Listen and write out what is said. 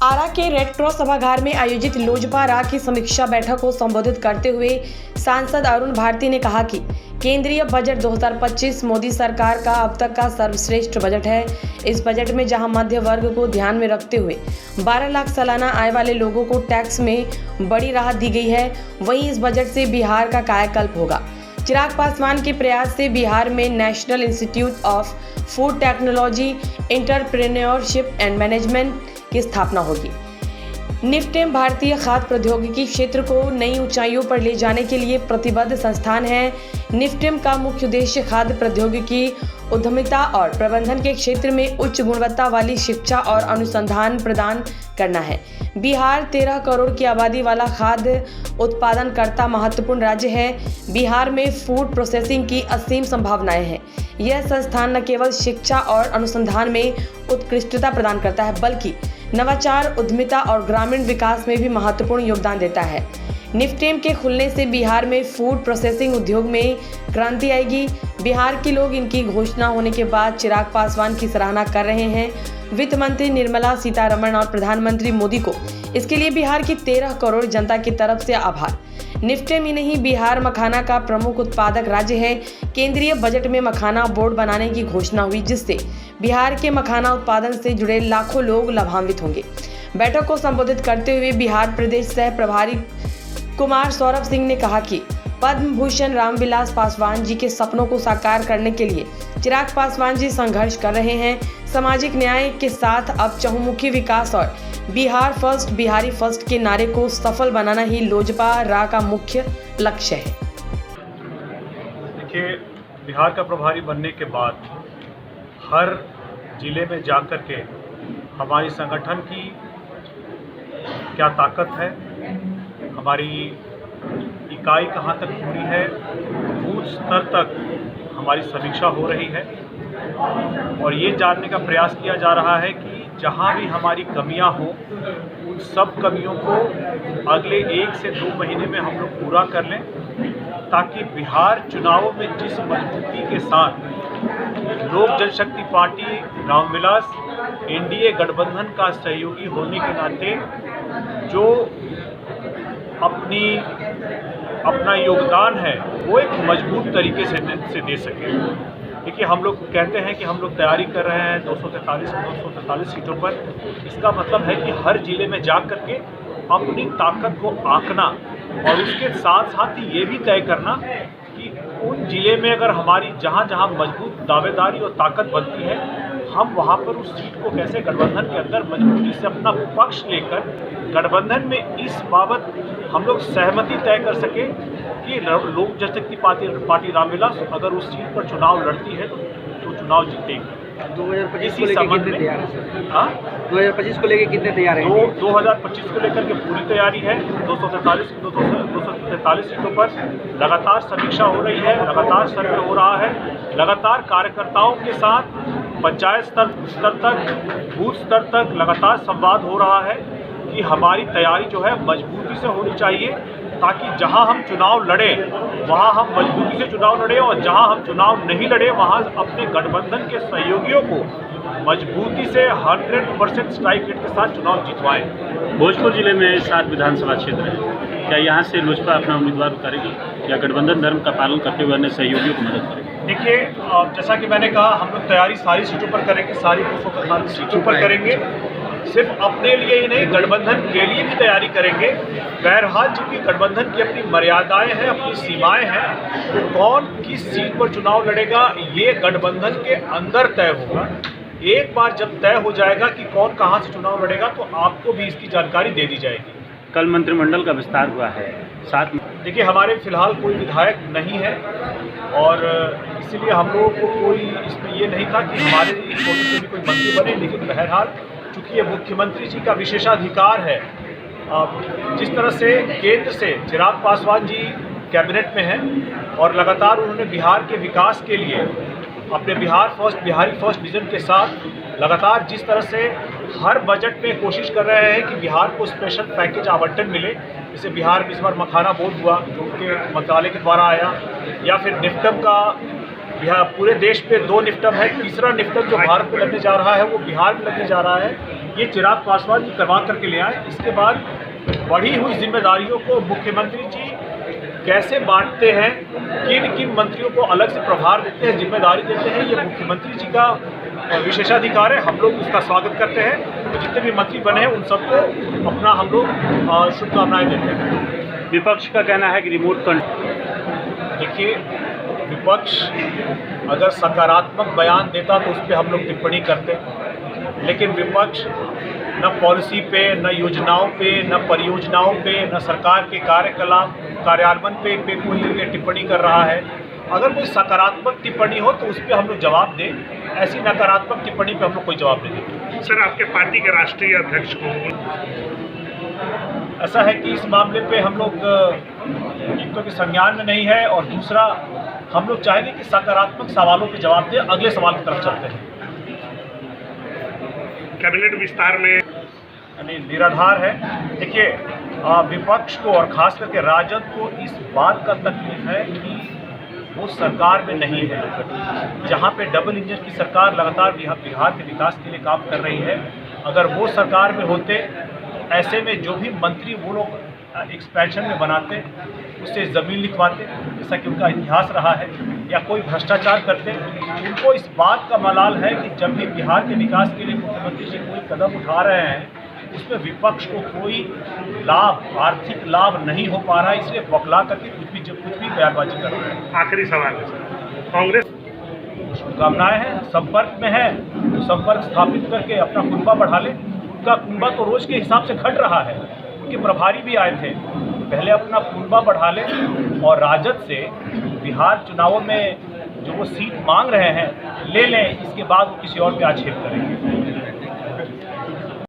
आरा के red cross सभागार में आयोजित लोजपा रा की समीक्षा बैठक को संबोधित करते हुए सांसद अरुण भारती ने कहा कि केंद्रीय बजट 2025 मोदी सरकार का अब तक का सर्वश्रेष्ठ बजट है। इस बजट में जहां मध्य वर्ग को ध्यान में रखते हुए 12 लाख सालाना आय वाले लोगों को टैक्स में बड़ी राहत दी गई है, वहीं इस बजट से बिहार का कायाकल्प होगा। चिराग पासवान के प्रयास से बिहार में national institute of food technology, entrepreneurship and management की स्थापना होगी। निफ्टेम भारतीय खाद्य प्रौद्योगिकी क्षेत्र को नई ऊंचाइयों पर ले जाने के लिए प्रतिबद्ध संस्थान है। निफ्टेम का मुख्य उद्देश्य खाद्य प्रौद्योगिकी, उद्यमिता और प्रबंधन के क्षेत्र में उच्च गुणवत्ता वाली शिक्षा और अनुसंधान प्रदान करना है। बिहार 13 करोड़ की आबादी वाला खाद्य उत्पादनकर्ता महत्वपूर्ण राज्य है। बिहार में फूड प्रोसेसिंग की असीम संभावनाएं हैं। यह संस्थान न केवल शिक्षा और अनुसंधान में उत्कृष्टता प्रदान करता है, बल्कि नवाचार, उद्यमिता और ग्रामीण विकास में भी महत्वपूर्ण योगदान देता है। निफ्टेम के खुलने से बिहार में फूड प्रोसेसिंग उद्योग में क्रांति आएगी। बिहार के लोग इनकी घोषणा होने के बाद चिराग पासवान की सराहना कर रहे हैं। वित्त मंत्री निर्मला सीतारमण और प्रधानमंत्री मोदी को इसके लिए बिहार की 13 करोड़ जनता की तरफ से आभार। निफ्टेम ही नहीं, बिहार मखाना का प्रमुख उत्पादक राज्य है। केंद्रीय बजट में मखाना बोर्ड बनाने की घोषणा हुई, जिससे बिहार के मखाना उत्पादन से जुड़े लाखों लोग लाभान्वित होंगे। बैठक को संबोधित करते हुए बिहार प्रदेश सह प्रभारी कुमार सौरभ सिंह ने कहा कि पद्म भूषण रामविलास पासवान जी के सपनों को साकार करने के लिए चिराग पासवान जी संघर्ष कर रहे हैं। सामाजिक न्याय के साथ अब चहुमुखी विकास और बिहार फर्स्ट, बिहारी फर्स्ट के नारे को सफल बनाना ही लोजपा रा का मुख्य लक्ष्य है। देखिए, बिहार का प्रभारी बनने के बाद हर जिले में जाकर के हमारी संगठन की क्या ताकत है, हमारी इकाई कहाँ तक पूरी है, बूथ स्तर तक हमारी समीक्षा हो रही है और ये जानने का प्रयास किया जा रहा है कि जहाँ भी हमारी कमियां हो, उन सब कमियों को अगले 1 से 2 महीने में हम लोग पूरा कर लें, ताकि बिहार चुनावों में जिस मजबूती के साथ लोक जनशक्ति पार्टी, रामविलास, एनडीए गठबंधन का सहयोगी होने के नाते जो अपना योगदान है वो एक मजबूत तरीके से दे सके। देखिए, हम लोग कहते हैं कि हम लोग तैयारी कर रहे हैं 243 सीटों पर। इसका मतलब है कि हर जिले में जा कर के अपनी ताकत को आंकना और उसके साथ साथ ही ये भी तय करना कि उन जिले में अगर हमारी जहाँ जहाँ मजबूत दावेदारी और ताकत बनती है, हम वहाँ पर उस सीट को कैसे गठबंधन के अंदर मजबूती से अपना पक्ष लेकर गठबंधन में इस बाबत हम लोग सहमति तय कर सके कि लोक जनशक्ति पार्टी रामविलास अगर उस सीट पर चुनाव लड़ती है तो चुनाव जीतेगी। 2025 को लेकर कितने तैयार है सर? हाँ, 2025 को लेकर कितने तैयार हैं? 2025 को लेकर के पूरी तैयारी है। 243 सीटों पर लगातार समीक्षा हो रही है, लगातार सर्वे हो रहा है, लगातार कार्यकर्ताओं के साथ पंचायत स्तर तक, बूथ स्तर तक लगातार संवाद हो रहा है कि हमारी तैयारी जो है मजबूती से होनी चाहिए, ताकि जहां हम चुनाव लड़ें वहां हम मजबूती से चुनाव लड़ें और जहां हम चुनाव नहीं लड़े वहां अपने गठबंधन के सहयोगियों को मजबूती से 100% स्ट्राइक रेट के साथ चुनाव जितवाएं। भोजपुर जिले में 7 विधानसभा क्षेत्र हैं। क्या यहाँ से लोजपा अपना उम्मीदवार उतारेगी या गठबंधन धर्म का पालन करते हुए अन्य सहयोगियों को मदद करेगी? देखिए, जैसा कि मैंने कहा, हम लोग तैयारी सारी सीटों पर करेंगे, सारी 243 सीटों पर करेंगे। सिर्फ अपने लिए ही नहीं, गठबंधन के लिए भी तैयारी करेंगे। बहरहाल चूंकि गठबंधन की अपनी मर्यादाएं हैं, अपनी सीमाएं हैं, तो कौन किस सीट पर चुनाव लड़ेगा ये गठबंधन के अंदर तय होगा। एक बार जब तय हो जाएगा कि कौन कहां से चुनाव लड़ेगा तो आपको भी इसकी जानकारी दे दी जाएगी। कल मंत्रिमंडल का विस्तार हुआ है, साथ में देखिए, हमारे फिलहाल कोई विधायक नहीं है और इसीलिए हम लोगों को कोई इसमें ये नहीं था कि हमारे कोटे से भी कोई मंत्री बने, लेकिन बहरहाल चूँकि ये मुख्यमंत्री जी का विशेषाधिकार है। जिस तरह से केंद्र से चिराग पासवान जी कैबिनेट में हैं और लगातार उन्होंने बिहार के विकास के लिए अपने बिहारी फर्स्ट विजन के साथ लगातार जिस तरह से हर बजट में कोशिश कर रहे हैं कि बिहार को स्पेशल पैकेज आवंटन मिले, जैसे बिहार में इस बार मखाना बोर्ड हुआ जो उनके मंत्रालय के द्वारा आया, या फिर निफ्टम का पूरे देश पे 2 निफ्टम है, तीसरा निफ्टम जो भारत में लगने जा रहा है वो बिहार में लगने जा रहा है। ये चिराग पासवान जी करवा करके ले आए। इसके बाद बढ़ी हुई जिम्मेदारियों को मुख्यमंत्री जी कैसे बांटते हैं, किन किन मंत्रियों को अलग से प्रभार देते हैं, जिम्मेदारी देते हैं, ये मुख्यमंत्री जी का विशेषाधिकार है। हम लोग उसका स्वागत करते हैं। तो जितने भी मंत्री बने हैं उन सबको अपना हम लोग शुभकामनाएं देते हैं। विपक्ष का कहना है कि रिमोट कंट्रोल। देखिए, विपक्ष अगर सकारात्मक बयान देता तो उस पर हम लोग टिप्पणी करते, लेकिन विपक्ष न पॉलिसी पे, न योजनाओं पे, न परियोजनाओं पे, न सरकार के कार्यान्वयन पे कोई टिप्पणी कर रहा है। अगर कोई सकारात्मक टिप्पणी हो तो उस पर हम लोग जवाब दें, ऐसी नकारात्मक टिप्पणी पे हम लोग कोई जवाब नहीं देते। सर, आपके पार्टी के राष्ट्रीय अध्यक्ष को ऐसा है कि इस मामले पे हम लोग एक तो कि संज्ञान में नहीं है, और दूसरा हम लोग चाहेंगे कि सकारात्मक सवालों के जवाब दें। अगले सवाल की तरफ चलते हैं। कैबिनेट विस्तार में निराधार है। देखिए, विपक्ष को और खास करके राजद को इस बात का तकलीफ है कि वो सरकार में नहीं है, जहाँ पे डबल इंजन की सरकार लगातार बिहार के विकास के लिए काम कर रही है। अगर वो सरकार में होते, ऐसे में जो भी मंत्री वो लोग एक्सपेंशन में बनाते, उससे ज़मीन लिखवाते, जैसा कि उनका इतिहास रहा है, या कोई भ्रष्टाचार करते, उनको इस बात का मलाल है कि जब भी बिहार के विकास के लिए मुख्यमंत्री जी कोई कदम उठा रहे हैं उसमें विपक्ष को कोई लाभ, आर्थिक लाभ नहीं हो पा रहा है, इसलिए बौखला करके कुछ भी बयानबाजी कर रहे हैं। आखिरी सवाल है सर, कांग्रेस शुभकामनाएं हैं, संपर्क में है तो संपर्क स्थापित करके अपना कुनबा बढ़ा ले। उनका कुनबा तो रोज के हिसाब से घट रहा है। उनके प्रभारी भी आए थे, पहले अपना कुनबा बढ़ा ले और राजद से बिहार चुनावों में जो वो सीट मांग रहे हैं ले लें, इसके बाद वो किसी और पे आक्षेप करेंगे।